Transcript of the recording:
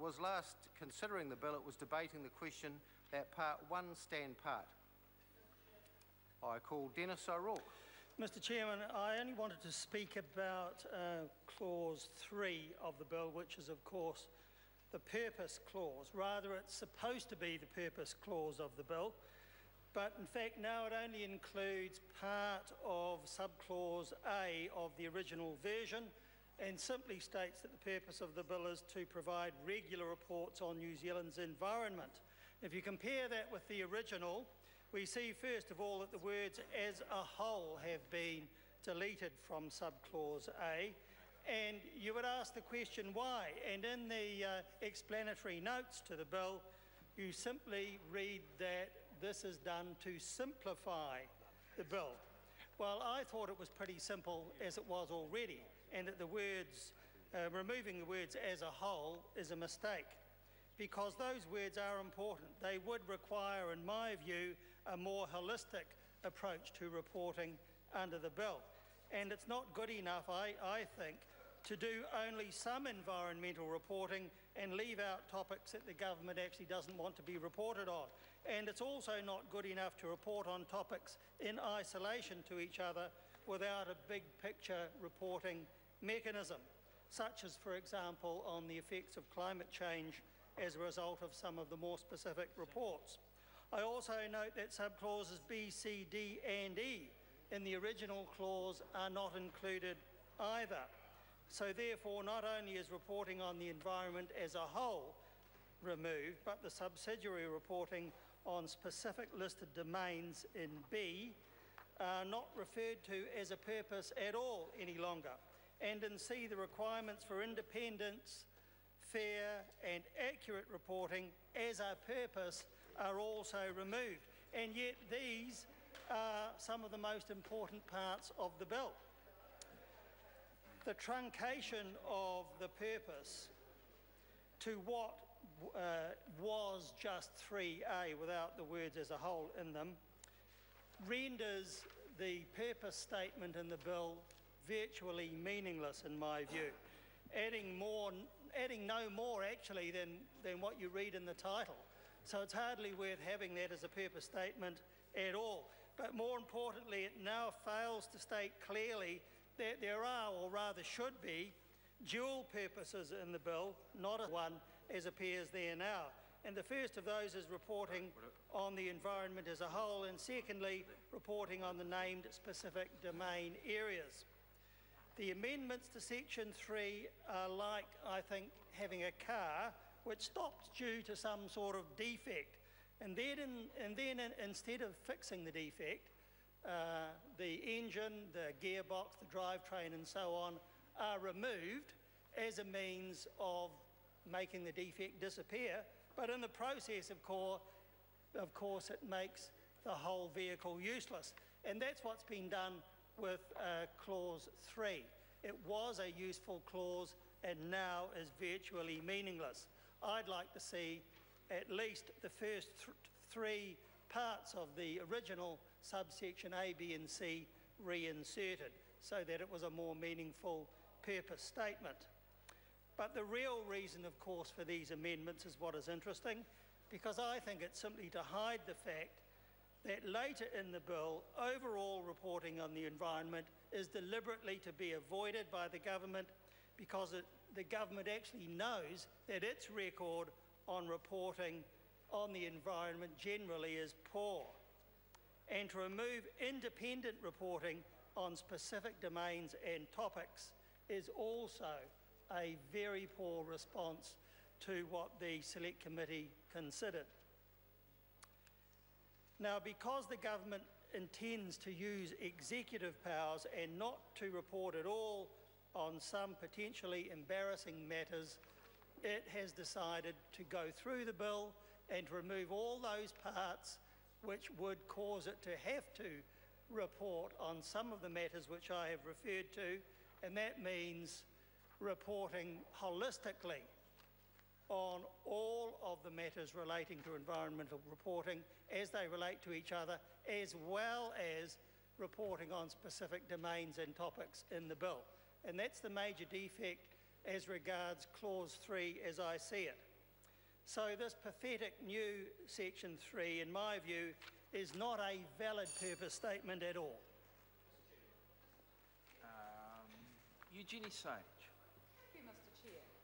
was last considering the bill, it was debating the question that Part 1 stand part. I call Dennis O'Rourke. Mr Chairman, I only wanted to speak about Clause 3 of the bill, which is, of course, the purpose clause. Rather, it's supposed to be the purpose clause of the bill, but in fact now it only includes part of subclause A of the original version and simply states that the purpose of the bill is to provide regular reports on New Zealand's environment. If you compare that with the original, we see first of all that the words "as a whole" have been deleted from subclause A, and you would ask the question why. And in the explanatory notes to the bill, you simply read that this is done to simplify the bill. Well, I thought it was pretty simple as it was already, and that the words, removing the words "as a whole" is a mistake, because those words are important. They would require, in my view, a more holistic approach to reporting under the bill. And it's not good enough, I think, to do only some environmental reporting and leave out topics that the government actually doesn't want to be reported on. And it's also not good enough to report on topics in isolation to each other without a big picture reporting mechanism, such as, for example, on the effects of climate change as a result of some of the more specific reports. I also note that subclauses B, C, D and E in the original clause are not included either. So therefore, not only is reporting on the environment as a whole removed, but the subsidiary reporting on specific listed domains in B are not referred to as a purpose at all any longer. And in C, the requirements for independence, fair and accurate reporting as a purpose are also removed. And yet these are some of the most important parts of the bill. The truncation of the purpose to what was just 3A without the words "as a whole" in them renders the purpose statement in the bill virtually meaningless, in my view, adding no more actually than what you read in the title. So it's hardly worth having that as a purpose statement at all. But more importantly, it now fails to state clearly that there are, or rather should be, dual purposes in the bill, not one as appears there now. And the first of those is reporting on the environment as a whole, and secondly, reporting on the named specific domain areas. The amendments to Section 3 are like, I think, having a car which stops due to some sort of defect. And then instead of fixing the defect, the engine, the gearbox, the drivetrain and so on are removed as a means of making the defect disappear. But in the process, of course, it makes the whole vehicle useless. And that's what's been done with Clause 3. It was a useful clause and now is virtually meaningless. I'd like to see at least the first three parts of the original subsection A, B and C reinserted so that it was a more meaningful purpose statement. But the real reason, of course, for these amendments is what is interesting, because I think it's simply to hide the fact that later in the bill, overall reporting on the environment is deliberately to be avoided by the government because the government actually knows that its record on reporting on the environment generally is poor. And to remove independent reporting on specific domains and topics is also a very poor response to what the Select Committee considered. Now, because the government intends to use executive powers and not to report at all on some potentially embarrassing matters, it has decided to go through the bill and to remove all those parts which would cause it to have to report on some of the matters which I have referred to, and that means reporting holistically on all of the matters relating to environmental reporting as they relate to each other, as well as reporting on specific domains and topics in the bill. And that's the major defect as regards Clause 3 as I see it. So this pathetic new section 3, in my view, is not a valid purpose statement at all. Eugenie Sage. Thank you, Mr. Chair.